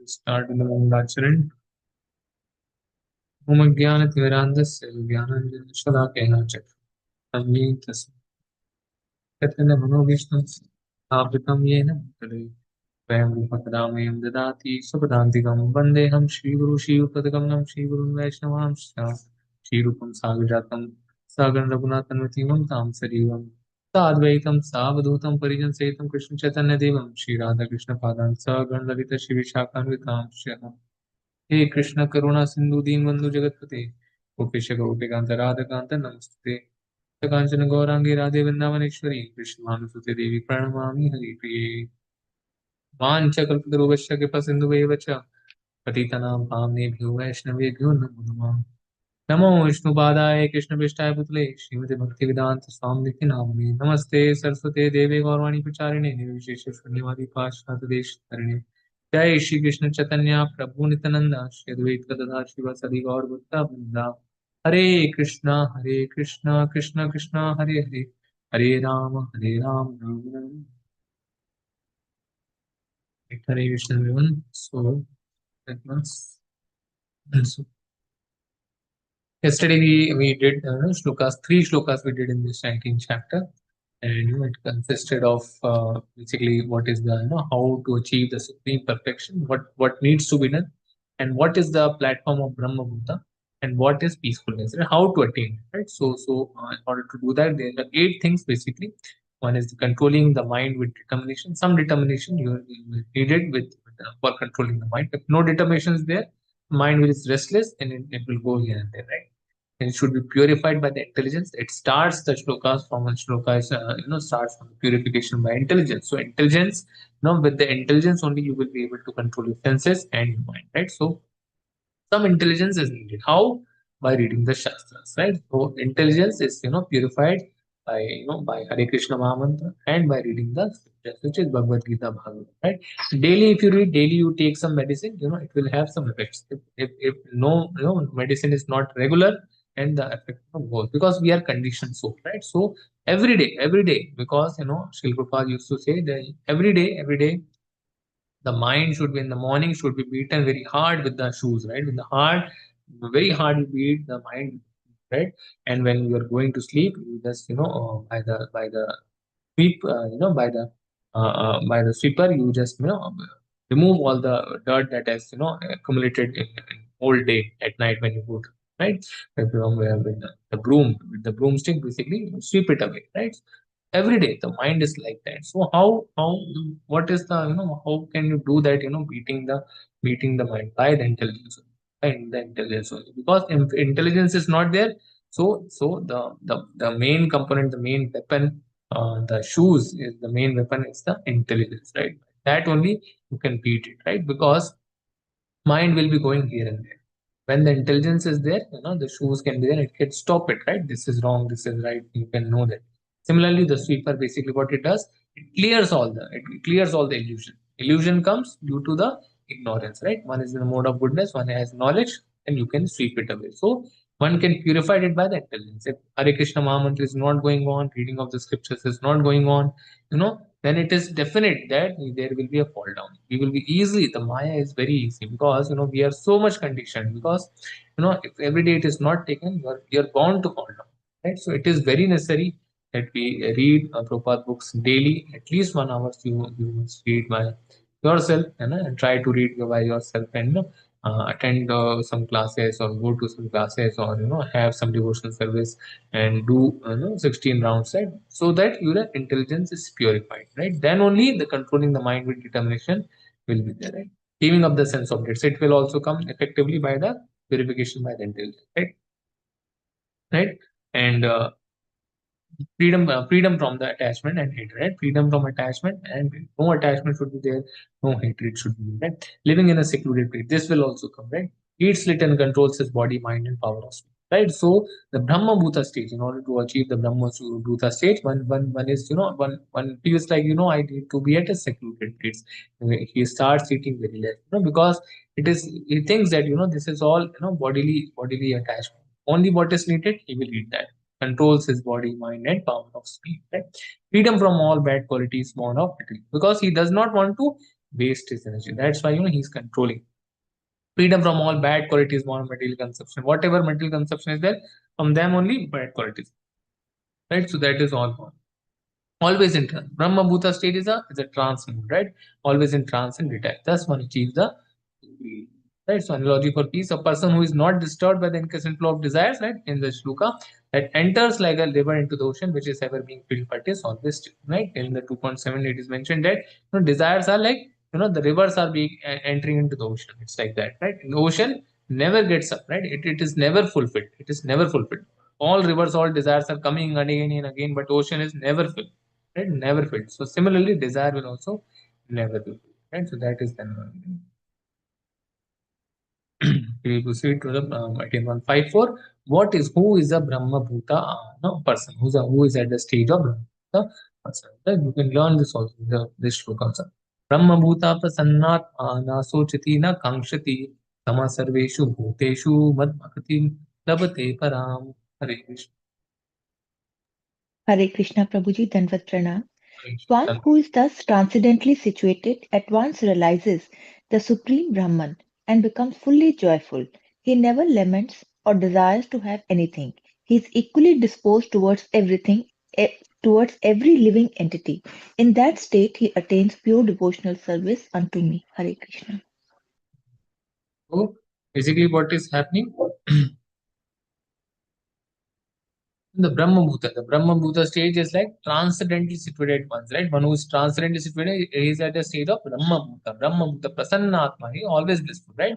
Start with the Mangaluru. Om Jnana Timirandasya Jnananjana Shalakaya Chakramani Tathana Manovishnu Abritam Yena Bhutale Swayam Rupadamayam Dadati Supadantikam Vandeham Shri Guru Shri Upadagam Shri Guru Vaishnavam Shri Rupam Sagrajatam Sagan Raghunathan Vitimam Tam Sarivam Sadvaitam Savadutam Parijan Setam Krishna Chaitanya Devam Shri Radha Krishna Padan Sagan Lalita Shri Vishakan Vitam हे कृष्ण करुणा सिंधु दीनबंधु जगतपते गोपेश गोपिकांत राधाकांत नमस्ते कांचन गौरांगी राधे वृंदावनेश्वरी कृष्ण भानुसुते देवी प्रणमामि हरिप्रिये वाञ्छकल्पतरुभ्यश्च कृपा सिन्धुभ्येव च पतितानां पावनेभ्यो वैष्णवेभ्यो नमो नमः नमो विष्णुपादाय कृष्णपृष्ठाय पुतले श्रीमते भक्तिवेदांत स्वामी नामिने नमस्ते सरस्वते देवे गौरवाणी प्रचारिणे निर्विशेष शून्यवादी पाश्चात्य जय श्री कृष्ण चैतन्य प्रभु नित्यानंद श्री अद्वैत गदाधर शिवासादि गौर भक्त वृंदा हरे कृष्णा कृष्ण कृष्ण हरे हरे हरे राम राम राम हरे Krishna everyone. So that was so yesterday we did shlokas, 3 shlokas we did in this 19th chapter, and it consisted of basically what is the how to achieve the supreme perfection, what needs to be done, and what is the platform of Brahma Bhuta, and what is peacefulness, and how to attain it, right? So in order to do that, there are 8 things basically. One is controlling the mind with determination. Some determination you needed for controlling the mind. If no determination is there, mind will is restless and it will go here and there, right? And it should be purified by the intelligence. It starts the shlokas from one shloka is, starts from purification by intelligence. So intelligence, with the intelligence only you will be able to control your senses and your mind, right? So some intelligence is needed. How? By reading the Shastras, right? So intelligence is purified by by Hare Krishna Mahamantra and by reading the scriptures, which is Bhagavad Gita Bhagavad, right? Daily, if you read daily, you take some medicine, it will have some effects. If no medicine is not regular, and the effect goes, because we are conditioned so, right? So every day, because Srila Prabhupada used to say that every day the mind should be in the morning should be beaten very hard with the shoes, right? With the hard, very hard you beat the mind, right? And when you are going to sleep, you just by the sweep, by the sweeper, you just remove all the dirt that has accumulated in whole day at night when you go to, right? With the broom, with the broomstick, basically you sweep it away, right? Every day the mind is like that. So how what is the how can you do that, beating the mind by the intelligence, and the intelligence only, because if intelligence is not there, so the main component, the main weapon, the shoes is the main weapon, is the intelligence, right? That only you can beat it, right? Because mind will be going here and there. When the intelligence is there, the shoes can be there, it can stop it, right? This is wrong, this is right, you can know that. Similarly, the sweeper, basically what it does, it clears all the illusion comes due to the ignorance, right? One is in the mode of goodness, one has knowledge, and you can sweep it away. So one can purify it by the intelligence. If Hare Krishna Mahamantra is not going on, reading of the scriptures is not going on, then it is definite that there will be a fall down. We will be easily, the Maya is very easy, because we are so much conditioned, because if every day it is not taken, you're bound to fall down, right? So it is very necessary that we read Prabhupada books daily, at least 1 hour. You must read by yourself, and try to read by yourself, and attend some classes, or go to some classes, or have some devotional service, and do 16 rounds, right? So that your intelligence is purified, right? Then only the controlling the mind with determination will be there, right? Giving up the sense of it, so it will also come effectively by the purification by the intelligence, right? And freedom from the attachment and hatred, right? Freedom from attachment, and no attachment should be there, no hatred should be there, right? Living in a secluded place, this will also come, right? Eats, slit, and controls his body, mind, and power of spirit, right? So the Brahma Bhuta stage, in order to achieve the Brahma Bhuta stage, one is one feels like, I need to be at a secluded place. He starts eating very less, because he thinks that this is all bodily attachment. Only what is needed, he will eat that. Controls his body, mind, and power of speech. Right? Freedom from all bad qualities born of it, because he does not want to waste his energy. That's why he's controlling. Freedom from all bad qualities, more material consumption. Whatever material consumption is there, from them only bad qualities. Right? So that is all gone. Always in trance. Brahma Bhuta state is a trance mode, right? Always in trance and detached. Thus one achieves the right. So analogy for peace, a person who is not disturbed by the incessant flow of desires, right? In the shloka, that enters like a river into the ocean, which is ever being filled, but is always still, right? In the 2.7, it is mentioned that desires are like the rivers are being entering into the ocean. It's like that, right? In the ocean never gets up, right? It is never fulfilled. It is never fulfilled. All rivers, all desires are coming again and again, but ocean is never filled, right? Never filled. So similarly, desire will also never be filled, right? So that is then. We proceed to the item 154. What is who is a Brahma Bhuta person? Who is at the stage of Brahma Bhuta person? Right? You can learn this also in this shloka also. Brahma Bhuta prasannat na sochati na kankshati sama sarveshu bhuteshu mad bhakti labate param. Hare Krishna. Hare Krishna Prabhuji Danvat Pranam. Hare One Krishna. who is thus transcendently situated at once realizes the Supreme Brahman and becomes fully joyful. He never laments or desires to have anything. He is equally disposed towards everything, towards every living entity. In that state, he attains pure devotional service unto me. Hare Krishna. So basically, what is happening? The Brahma Bhuta stage is like transcendently situated ones, right? One who is transcendently situated is at the stage of Brahma Bhuta. Brahma Bhuta, Prasanna Atma, he always blissful, right?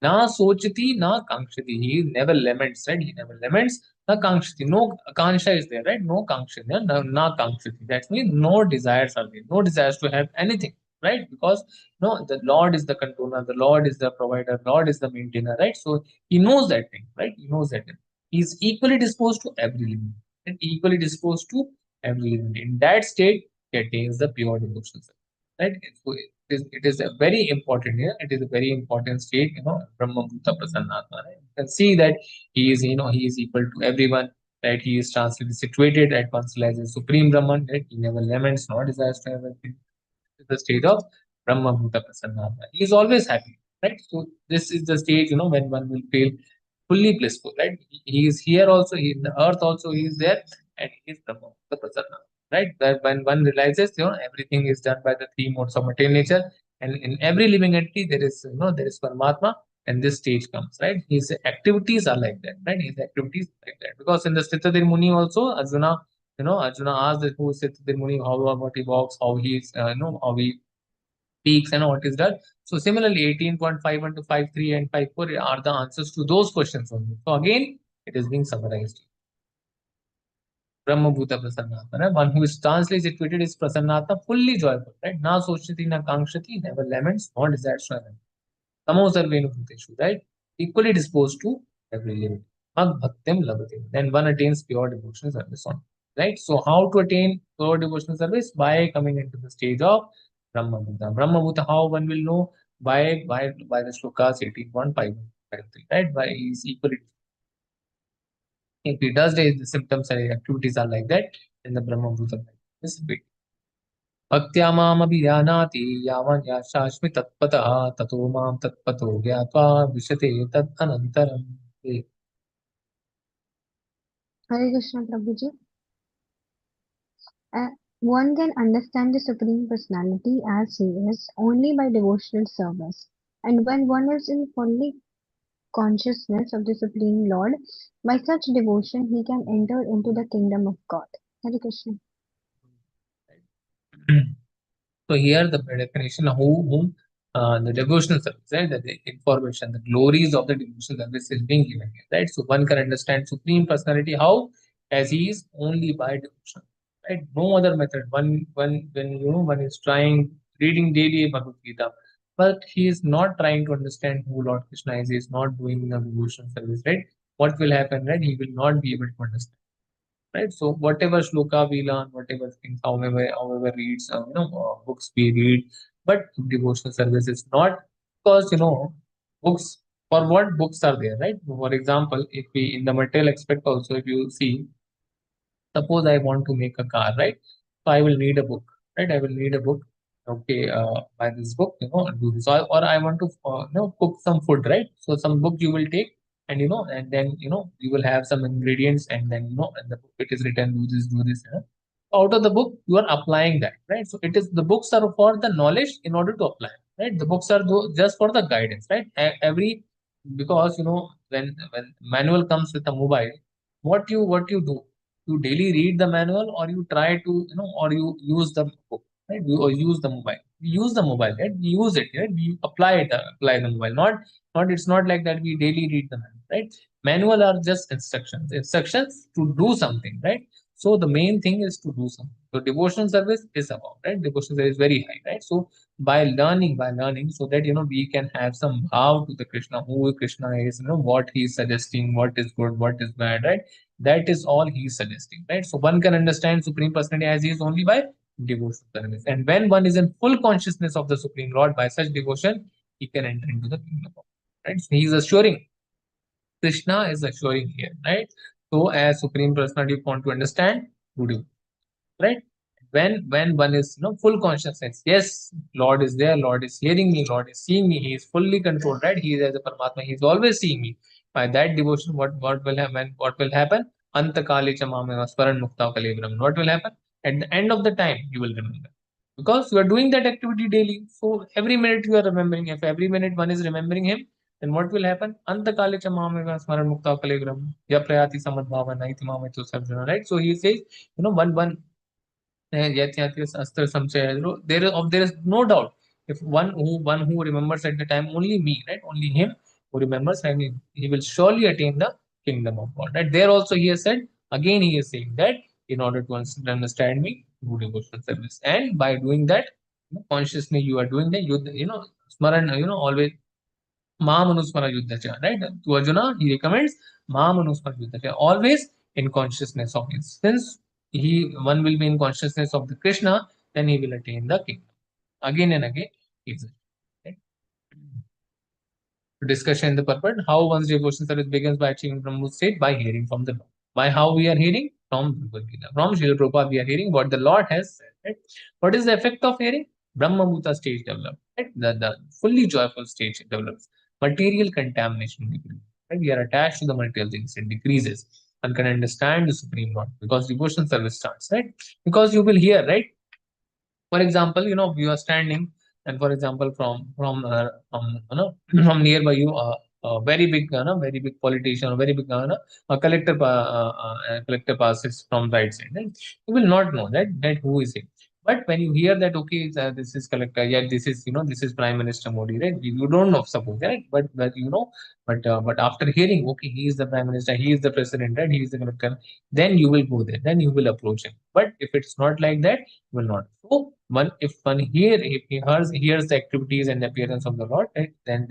Na sochati, na kankshati. He never laments, right? He never laments. Na kankshati. No kansha is there, right? No kansha, na kankshati. That means no desires are there. No desires to have anything, right? Because no, the Lord is the controller, the Lord is the provider, Lord is the maintainer, right? So he knows that thing, right? He knows that thing. He is equally disposed to every living and equally disposed to every living. In that state, he attains the pure devotion. Right? So it is a very important here. It is a very important state, Brahma Bhuta Prasannatma. Right? You can see that he is, he is equal to everyone, right? He is transcendently situated at once as a supreme Brahman, right? He never laments nor desires to have anything. The state of Brahma Bhuta Prasannatma. He is always happy, right? So this is the stage, when one will feel fully blissful, right? He is here also, he in the earth also, he is there, and he is the Prasanna, right? That when one realizes, everything is done by the three modes of material nature, and in every living entity there is Paramatma, and this stage comes, right? His activities are like that, right? His activities like that, because in the Sthitadir Muni also, Arjuna asked that who is Sthitadir Muni, how what he walks, how he is, how he peaks and what is that. So similarly, 18.51 to 53 and 54 are the answers to those questions only. So again, it is being summarized. Brahma Bhuta Prasannatma, right? One who is translate situated is Prasannatma, fully joyful, right? Na sochati, na kankshati, never laments, nor desires to have. Tamo sarvenu bhuteshu, right? Equally disposed to every living. Mag bhaktim labhate. Then one attains pure devotional service on. Right? So how to attain pure devotional service? By coming into the stage of Brahma Bhuta. Brahma Bhuta, how one will know? By the shlokas 18.553, right? By is equally. If he does the symptoms and activities are like that, then the Brahma Bhuta is big. भक्त्या मामभिजानाति यावन् यास्यास्मि तत्पतः ततो मां तत्पतो ज्ञात्वा विशते तदनन्तरम्. Hare Krishna Prabhuji. One can understand the Supreme Personality as he is only by devotional service. And when one is in fully consciousness of the Supreme Lord, by such devotion he can enter into the kingdom of God. Hare Krishna. So here the definition of whom the devotional service, right? The information, the glories of the devotional service is being given here, right? So one can understand Supreme Personality how, as he is only by devotion, right? No other method. When one is trying reading daily Bhagavad Gita, but he is not trying to understand who Lord Krishna is. He is not doing the devotional service, right? What will happen, right? He will not be able to understand, right? So whatever shloka we learn, whatever things, however reads, books we read, but devotional service is not, because books, for what books are there, right? For example, if we in the material aspect also, if you see, suppose I want to make a car, right? So I will need a book, right? I will need a book. okay, buy this book, do this, or I want to, cook some food, right? So some book you will take, and and then you will have some ingredients, and then and the book it is written, do this, do this. Out of the book, you are applying that, right? So it is the books are for the knowledge in order to apply, right? The books are just for the guidance, right? Every because when manual comes with a mobile, what you do, you daily read the manual, or you try to or you use the book, right? You or use the mobile. We use the mobile, right? We use it, right? We apply the mobile. Not it's not like that we daily read the manual, right? Manual are just instructions to do something, right? So the main thing is to do something. So devotional service is about, right? Devotional service is very high, right? So by learning, so that we can have some how to the Krishna, who Krishna is, what he is suggesting, what is good, what is bad, right? That is all he is suggesting, right? So one can understand Supreme Personality as he is only by devotional service. And when one is in full consciousness of the Supreme Lord by such devotion, he can enter into the kingdom of God, right? So he is assuring, Krishna is assuring here, right? So as Supreme Personality, you want to understand, do devotion, right? When one is full consciousness, yes, Lord is there, Lord is hearing me, Lord is seeing me, he is fully controlled, right? He is as a Paramatma, he is always seeing me. By that devotion, what will happen? What will happen? Antakali chamame smaran mukta kalibram. What will happen? At the end of the time, you will remember, because you are doing that activity daily. So every minute you are remembering. If every minute one is remembering him, then what will happen? Antakali chamame smaran mukta kalibram. Ya prayati samad bhavana iti mametu sarjuna. Right? So he says, one yet yet is astra samshaya. There is no doubt. If one who remembers at the time only me, right? Only him who remembers, and he will surely attain the kingdom of God. Right? There also he has said, again he is saying that in order to understand me, do devotional service. And by doing that, consciously you are doing that, smaran, always Mamanusmara Yuddhacha, right? To Arjuna, he recommends Mamanusmara Yuddhacha, always in consciousness of it. Since one will be in consciousness of the Krishna, then he will attain the kingdom. Again and again, is right? Discussion in the purport, how one's devotion service begins by achieving Brahma state by hearing from the Lord. By how we are hearing? From Bhagavad Gita. From Srila Prabhupada, we are hearing what the Lord has said. Right? What is the effect of hearing? Brahma Bhuta stage develops. Right? The fully joyful stage develops. Material contamination decreases. Right? We are attached to the material things, it decreases. One can understand the Supreme Lord because devotion service starts, right? Because you will hear, right? For example, you are standing, and for example, from from nearby you, a very big politician, or very big a collector passes from right side, right? You will not know that who is it. But when you hear that, okay, this is collector, yeah, this is Prime Minister Modi, right? You don't know, suppose, right? But but after hearing, okay, he is the Prime Minister, he is the president, right? He is the collector. Then you will go there, then you will approach him. But if it's not like that, will not. So if one if he hears the activities and the appearance of the Lord, right, then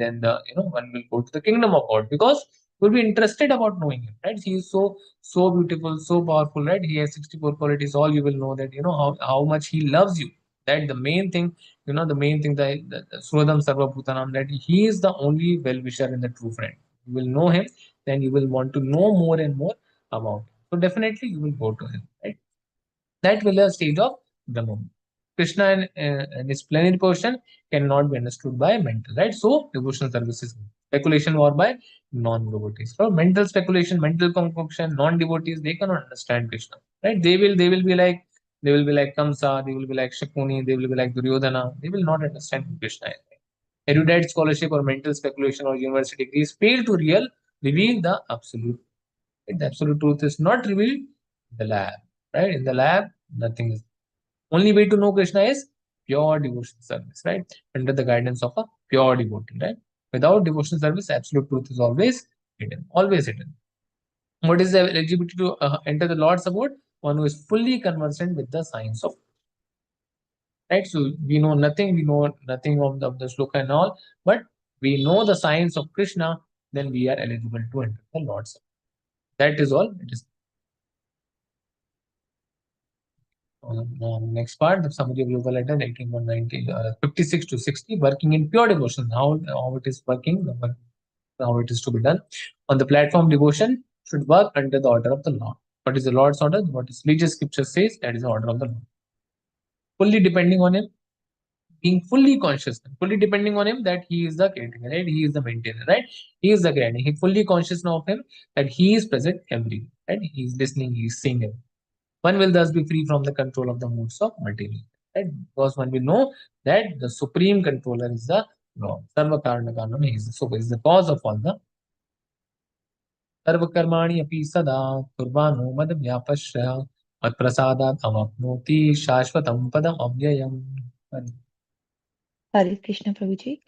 one will go to the kingdom of God, because will be interested about knowing him, right? He is so beautiful, so powerful, right? He has 64 qualities. All you will know that how much he loves you. That the main thing, the main thing, the Srodam Sarva Bhutanam, that he is the only well wisher and the true friend. You will know him, then you will want to know more and more about him. So definitely you will go to him, right? That will be a stage of Brahma. Krishna and his plenary portion cannot be understood by mental, right? So devotional services, speculation or by non-devotees. So mental speculation, mental concoction, non-devotees, they cannot understand Krishna, right? They will be like Kamsa, they will be like Shakuni, they will be like Duryodhana. They will not understand who Krishna is. Erudite scholarship or mental speculation or university degrees fail to reveal the absolute. Right? The absolute truth is not revealed in the lab, right? In the lab, nothing is. Only way to know Krishna is pure devotion service, right? Under the guidance of a pure devotee, right? Without devotion service, absolute truth is always hidden, always hidden. What is the eligibility to enter the Lord's abode? One who is fully conversant with the science of, right. So we know nothing of the sloka and all, but we know the science of Krishna, then we are eligible to enter the Lord's abode. That is all. It is next part, the summary of yoga letter 18 56 to 60, working in pure devotion. How it is working, how it is to be done. On the platform, devotion should work under the order of the Lord. What is the Lord's order? What is religious scripture says, that is the order of the Lord. Fully depending on him, being fully conscious, fully depending on him that he is the caretaker, right? He is the maintainer, right? He is the guardian. He fully conscious of him that he is present everywhere, right? He is listening, he is seeing him. One will thus be free from the control of the moods of multi-being, right? Because one will know that the supreme controller is the Lord. Sarva Karana Karanam, he is the cause of all the सर्वकर्माणि अपि सदा कुर्वाणो मदव्यापश्य मत्प्रसादात् अवाप्नोति शाश्वतं पदम् अव्ययम्. Hare Krishna Prabhuji.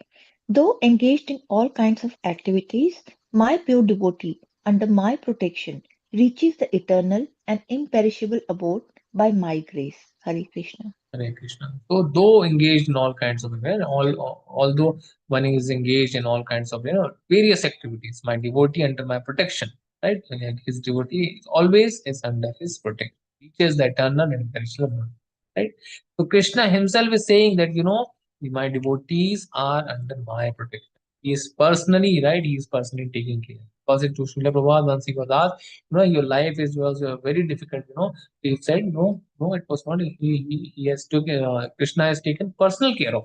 Though engaged in all kinds of activities, my pure devotee, under my protection, reaches the eternal and imperishable abode by my grace. Hare Krishna. Hare Krishna. So, though engaged in all kinds of, although one is engaged in all kinds of, various activities, my devotee under my protection, right? And his devotee always is under his protection, reaches the eternal and imperishable abode, right? So, Krishna himself is saying that, my devotees are under my protection. He is personally, right? He is personally taking care. Because it to Srila Prabhupada once he was asked, your life was very difficult, he said, no, no, it was not. He has took Krishna has taken personal care of.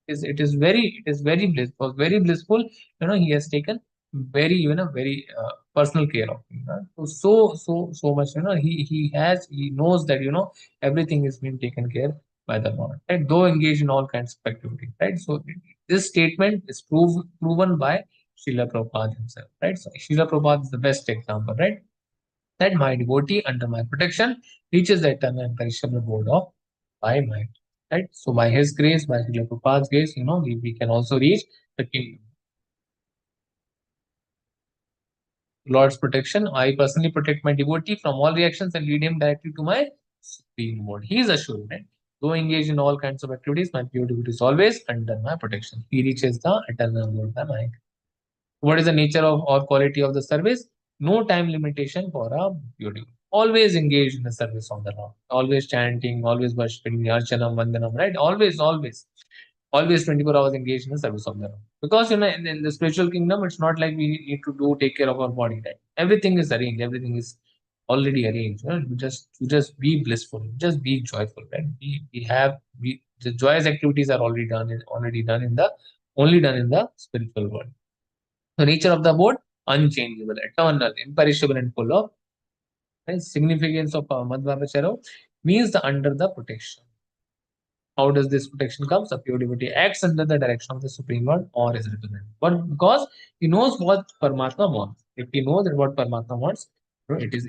It is very bliss. Was very blissful. He has taken very personal care of him. So much. He knows that everything is being taken care by the Lord. Right? Though engaged in all kinds of activity. Right. So this statement is proven by Srila Prabhupada himself. Right. So Srila Prabhupada is the best example. Right, that my devotee under my protection reaches the eternal and perishable abode of my mind. Right? So by his grace, by Srila Prabhupada's grace, we can also reach the kingdom. Lord's protection. I personally protect my devotee from all reactions and lead him directly to my supreme mode. He is assured, right? Though engaged in all kinds of activities, my pure devotee is always under my protection. He reaches the eternal abode by my. What is the nature of or quality of the service? No time limitation for a beauty. Always engaged in the service of the Lord. Always chanting, always worshipping, Yarchanam, Vandanam, right? Always 24 hours engaged in the service of the Lord. Because, in the spiritual kingdom, it's not like we need to take care of our body, right? Everything is arranged. Everything is already arranged. You just be blissful. Just be joyful, right? The joyous activities are only done in the spiritual world. The nature of the abode, unchangeable, eternal, imperishable, and full of, right? Significance of Madhvapacharo means the under the protection. How does this protection come? A pure devotee acts under the direction of the Supreme Lord or his representative. But because he knows what Paramatma wants. If he knows that what Paramatma wants, it is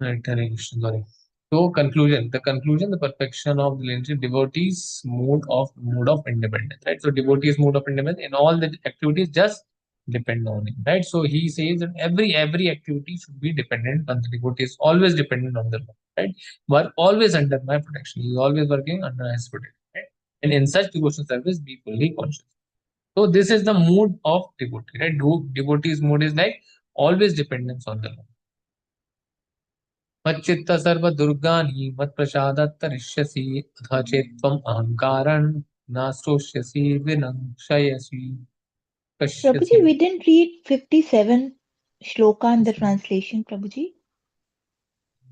Right, Hare Krishna, sorry. So conclusion, the perfection of the relationship, devotees mode of independence, right? So devotees mode of independence in all the activities just depend on him, right? So he says that every activity should be dependent on the devotee, is always dependent on the Lord, right? Work always under my protection. He is always working under his protection, right? And in such devotional service, be fully conscious. So this is the mood of devotee, right? Devotee's mood is like always dependence on the Lord. मच्चित्त सर्व दुर्गानि मत्प्रसादात्तरिष्यसि अथ चेत्त्वम् अहङ्कारं नास्तोष्यसि विनङ्क्षयसि Prabhuji, कश्यसि. we didn't read 57 shloka in the translation, Prabhuji.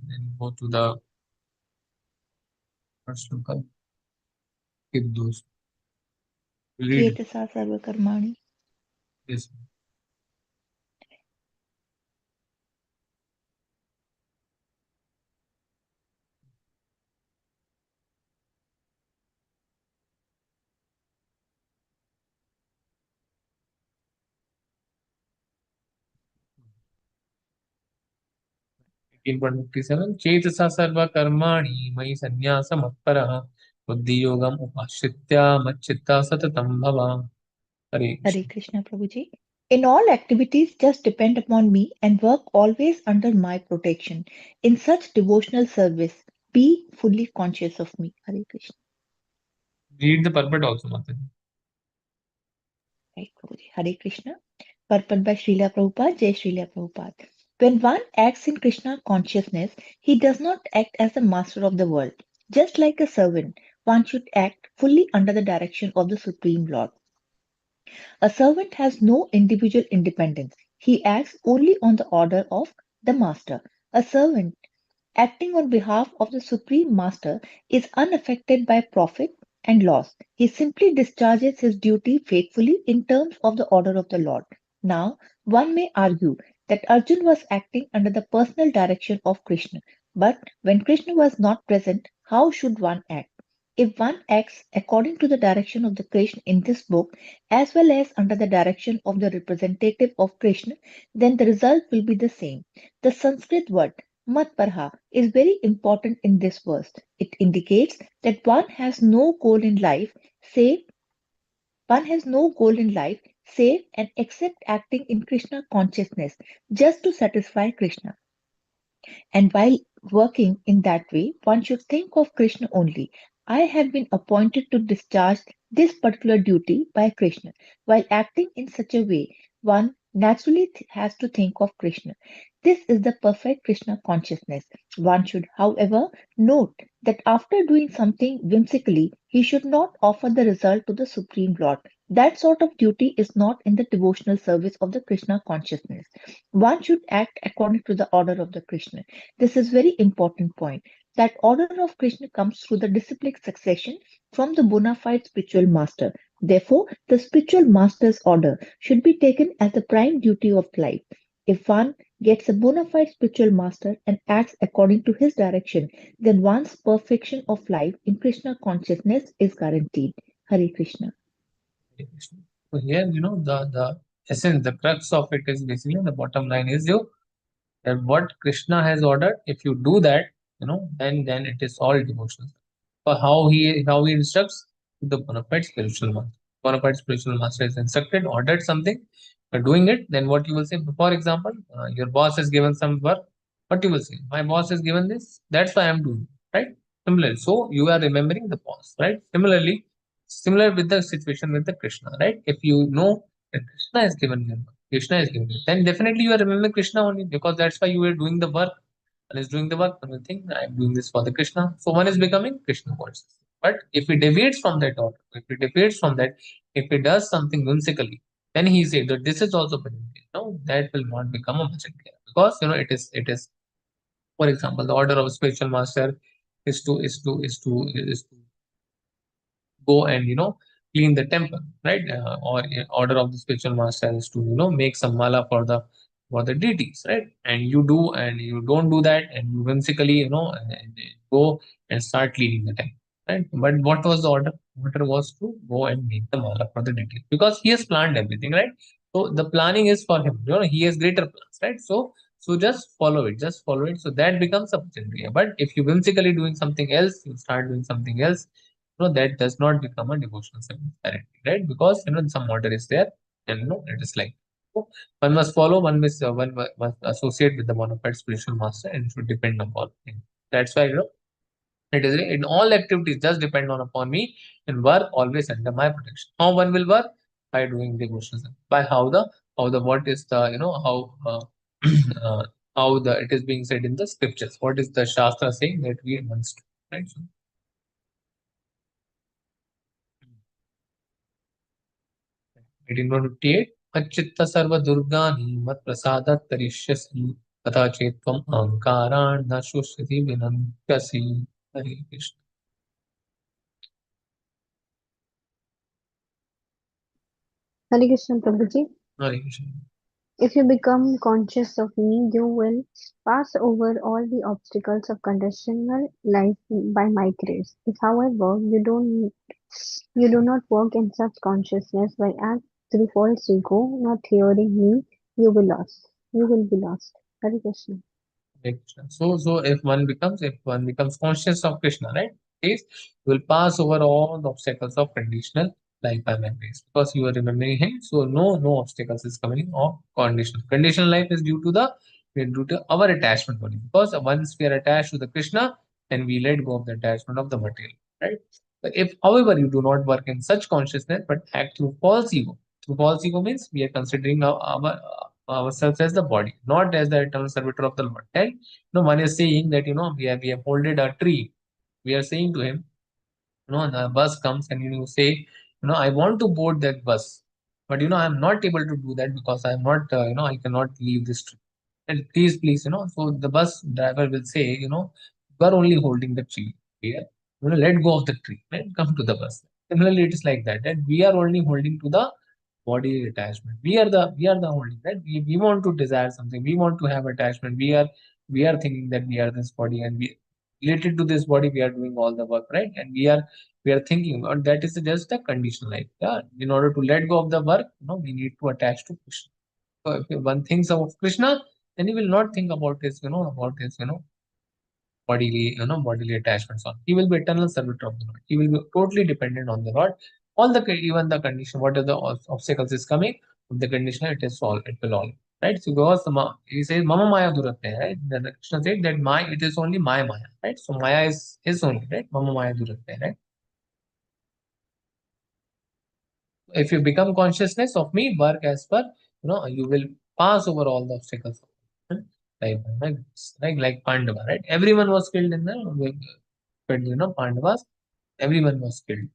Then go to the first local. Skip those. Read Chetasa sarva karmani. this. Eighteen 57. चेतसा सर्वकर्माणि मयि सन्न्यासमत्परः बुद्धियोगम् उपाश्रित्य मच्चित्ता सततं भव. हरे Hare Krishna. Krishna, Prabhuji. In all activities, just depend upon me and work always under my protection. In such devotional service, be fully conscious of me. Hare Krishna. Read the purport also, Mataji. Right, Prabhuji. Hare Krishna. Purport by Srila Prabhupada, Jai Srila Prabhupada. When one acts in Krishna consciousness, he does not act as the master of the world. Just like a servant, one should act fully under the direction of the Supreme Lord. A servant has no individual independence. He acts only on the order of the master. A servant acting on behalf of the Supreme Master is unaffected by profit and loss. He simply discharges his duty faithfully in terms of the order of the Lord. Now, one may argue that Arjun was acting under the personal direction of Krishna, but when Krishna was not present, how should one act? If one acts according to the direction of the Krishna in this book, as well as under the direction of the representative of Krishna, then the result will be the same. The Sanskrit word Matparha is very important in this verse. It indicates that one has no goal in life save and except acting in Krishna consciousness just to satisfy Krishna. And while working in that way, one should think of Krishna only. I have been appointed to discharge this particular duty by Krishna. While acting in such a way, one naturally has to think of Krishna. This is the perfect Krishna consciousness. One should, however, note that after doing something whimsically, he should not offer the result to the Supreme Lord. That sort of duty is not in the devotional service of the Krishna consciousness. One should act according to the order of the Krishna. This is very important point. That order of Krishna comes through the disciplic succession from the bona fide spiritual master. Therefore, the spiritual master's order should be taken as the prime duty of life. If one gets a bona fide spiritual master and acts according to his direction, then one's perfection of life in Krishna consciousness is guaranteed. Hare Krishna. Hare Krishna. So here, the essence, the crux of it is basically the bottom line is that what Krishna has ordered, if you do that, then it is all devotional. For how he instructs the bona fide spiritual master. Bona fide spiritual master is instructed, ordered something, you're doing it, then what you will say, for example, your boss has given some work, what you will say, my boss has given this, that's why I'm doing it, right? Similarly, so you are remembering the boss, right? Similar with the situation with the Krishna, right? If you know that Krishna has given you, Krishna is giving you, then definitely you are remembering Krishna only, because that's why you are doing the work. One is doing the work, one will think I'm doing this for the Krishna. So one is becoming Krishna conscious. But if he deviates from that order, if he deviates from that, if he does something whimsically, then he said that this is also bhajan. No, that will not become a bhajan kriya. Because it is for example, the order of a spiritual master is to go and clean the temple, right? Or in order of the spiritual master is to make some mala for the deities, right? And you do and you don't do that, and you whimsically and go and start cleaning the temple, right? But what was the order? Order was to go and make the mala for the deities, because he has planned everything, right? So the planning is for him. He has greater plans, right? So So just follow it, just follow it. So that becomes sufficient Kriya. But if you whimsically doing something else, you start doing something else, that does not become a devotional service directly, right? Because some order is there, and it is like, so one must follow, one must associate with the bona fide spiritual master, and should depend upon him. That's why it is in all activities just depend on upon me, and work always under my protection. How one will work? By doing devotions. By how the what is the uh, how the it is being said in the scriptures. What is the Shastra saying that we must do, right? So, 1858 Achitta sarva durgani mat prasadat tarishyasi तथा चेत्वम अहंकारान् न शुष्यति विनन्त्यसि. Hare Krishna. Hare Krishna Prabhuji. Hare Krishna. If you become conscious of me, you will pass over all the obstacles of conditional life by my grace. If, however, you do not walk in such consciousness by act through false ego, not hearing me, you will lost. You will be lost. Hare Krishna. Hare Krishna. So if one becomes conscious of Krishna, right? Is will pass over all the obstacles of conditional life by memories because you are remembering him. So no obstacles is coming of conditional. Conditional life is due to our attachment only. Because once we are attached to the Krishna, then we let go of the attachment of the material, right? But if, however, you do not work in such consciousness but act through false ego means we are considering ourselves as the body, not as the eternal servitor of the Lord. And one is saying that we have holded a tree. We are saying to him, the bus comes and you say, I want to board that bus, but I'm not able to do that because I'm not, I cannot leave this tree. And please, so the bus driver will say, you are only holding the tree here. Let go of the tree and come to the bus. Similarly, it is like that. And we are only holding to the body attachment. We are the holding, right? We want to desire something. We want to have attachment. We are thinking that we are this body, and we related to this body we are doing all the work, right? And we are thinking, or that is just a conditional life. Yeah. In order to let go of the work, we need to attach to Krishna. So if one thinks of Krishna, then he will not think about his bodily attachments on. He will be eternal servant of the Lord. He will be totally dependent on the Lord. Even the condition, what are the obstacles is coming, the condition it is all, it will all. Right? So because he says, Mama Maya Duratme, right? Then the Krishna said that it is only my Maya, right? So Maya is his only, right? Mama Maya Duratme, right? If you become consciousness of me, work as per, you will pass over all the obstacles. Like, like Pandava, right? Everyone was killed in the, but Pandavas, everyone was killed.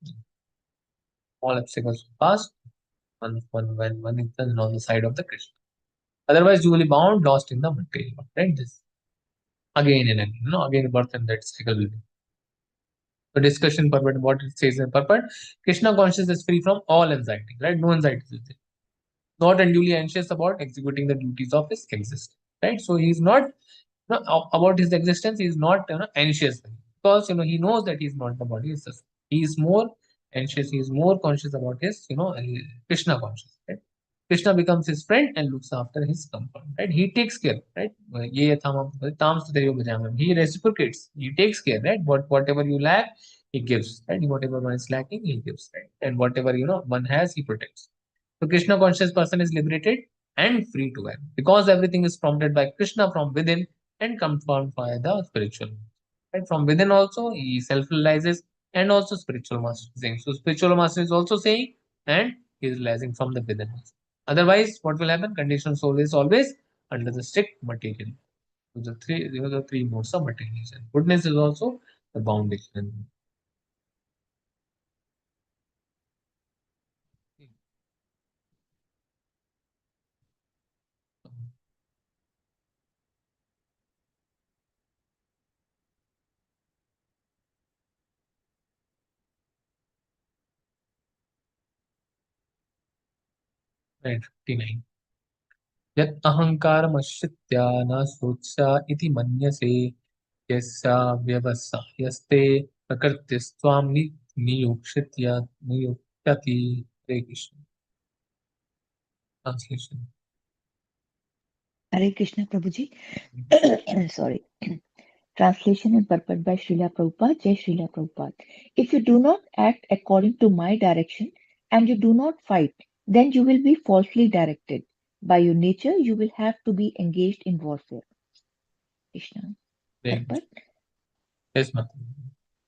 All obstacles were passed when one is on the side of the Krishna. Otherwise, you will be bound, lost in the material world, right? This again and again, again birth and that cycle will be. The discussion purport, what it says in purport, Krishna consciousness is free from all anxiety, right? No anxiety is there. Not unduly anxious about executing the duties of his existence, right? So he's not about his existence. He's not anxious because he knows that he's not the body. He's more anxious. He's more conscious about his Krishna conscious. Right? Krishna becomes his friend and looks after his comfort. Right? He takes care. Right? He reciprocates. He takes care. Right? Whatever you lack, he gives. Right? Whatever one is lacking, he gives. Right? And whatever one has, he protects. So Krishna conscious person is liberated and free to act because everything is prompted by Krishna from within and confirmed by the spiritual. Right? From within also he self-realizes and also spiritual master is saying. So spiritual master is also saying and he is realizing from the within. Otherwise, what will happen? Conditional soul is always under the strict material. So the three modes of materialism. Goodness is also the foundation. Right, 59. यत् अहङ्कारमश्रित्य न सोत्सा इति मन्यसे यस्या व्यवसायस्ते प्रकृतिस्त्वां नियुक्ष्यति. Hare Krishna. Translation. Hare Krishna Prabhuji. Sorry. Translation and purport by Srila Prabhupada, Jai Srila Prabhupada. If you do not act according to my direction and you do not fight, then you will be falsely directed. By your nature, you will have to be engaged in warfare. Krishna. Purport. Yes, Mata.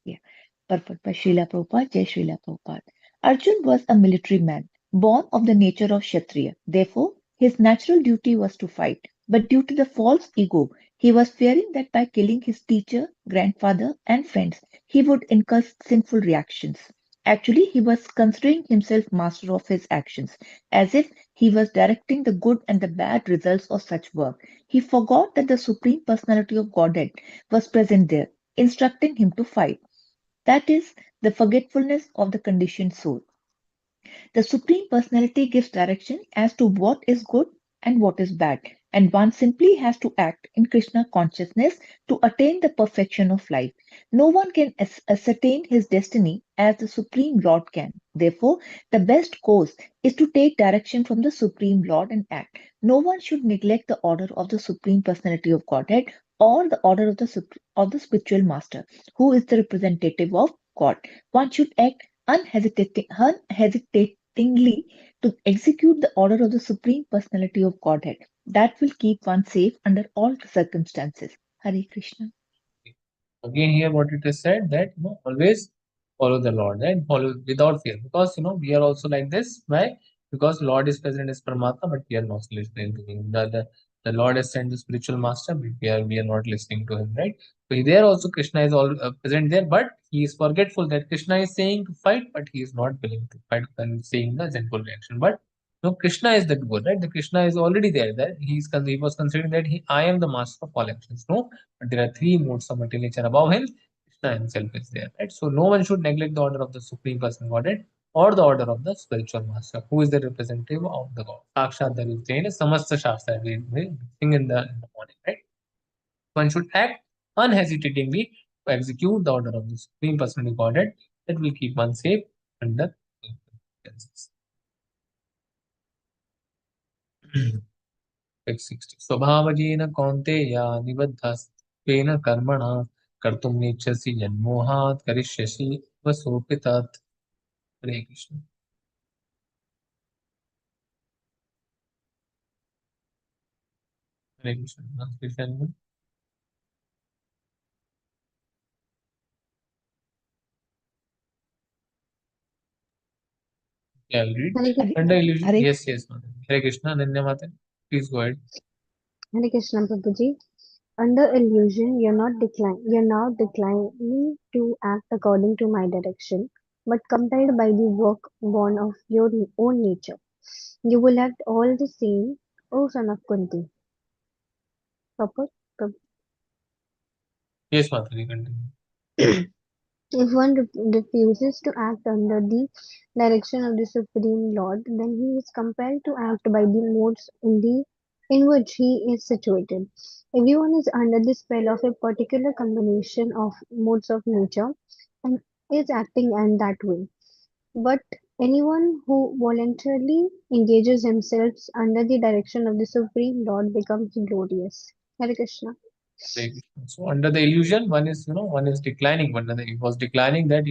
Yeah. Purport by Srila Prabhupada, Jai Srila Prabhupada. Arjun was a military man, born of the nature of Kshatriya. Therefore, his natural duty was to fight. But due to the false ego, he was fearing that by killing his teacher, grandfather, and friends, he would incur sinful reactions. Actually, he was considering himself master of his actions, as if he was directing the good and the bad results of such work. He forgot that the Supreme Personality of Godhead was present there, instructing him to fight. That is the forgetfulness of the conditioned soul. The Supreme Personality gives direction as to what is good and what is bad, and one simply has to act in Krishna consciousness to attain the perfection of life. No one can ascertain his destiny as the Supreme Lord can. Therefore, the best course is to take direction from the Supreme Lord and act. No one should neglect the order of the Supreme Personality of Godhead or the order of of the spiritual master, who is the representative of God. One should act unhesitatingly to execute the order of the Supreme Personality of Godhead. That will keep one safe under all circumstances. Hare Krishna. Again, here what it is said that always follow the Lord, right? Follow without fear, because we are also like this. Why? Because Lord is present as Paramatma, but we are not listening to him. The Lord has sent the spiritual master, but we are not listening to him, right? So there also Krishna is all present there, but he is forgetful that Krishna is saying to fight, but he is not willing to fight and saying the sinful reaction. But no, Krishna is the good, right? The Krishna is already there. That he was considering that I am the master of all actions. No, but there are three modes of material nature above him. Krishna himself is there, right? So no one should neglect the order of the Supreme Person Godhead or the order of the spiritual master, who is the representative of the God. Sakshat Dharujena, Samasta Shastra, we sing in the morning, right? One should act unhesitatingly to execute the order of the Supreme Personality Godhead that will keep one safe under circumstances. 60. स्वभावजेन कौन्तेय निबद्धस्त्वेन कर्मणा कर्तुं नेच्छसि यन्मोहात् करिष्यसि वसोऽपि तत्. Hare Krishna. Hare Krishna. Translation. Yeah, I'll read. Hare Hare, Under illusion. Hare, Yes, yes, Mother. Hare Krishna. Ananya Mata. Please go ahead. Hare Krishna Prabhuji. Under illusion, you're now declining to act according to my direction, but compelled by the work born of your own nature. You will act all the same, O son of Kunti. Purport? Yes, Mata. You continue. If one refuses to act under the direction of the Supreme Lord, then he is compelled to act by the modes in which he is situated. Everyone is under the spell of a particular combination of modes of nature and is acting in that way. But anyone who voluntarily engages himself under the direction of the Supreme Lord becomes glorious. Hare Krishna. Hare Krishna. So under the illusion, one is declining. It was declining that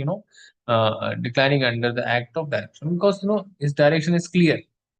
declining under the act of direction, because his direction is clear.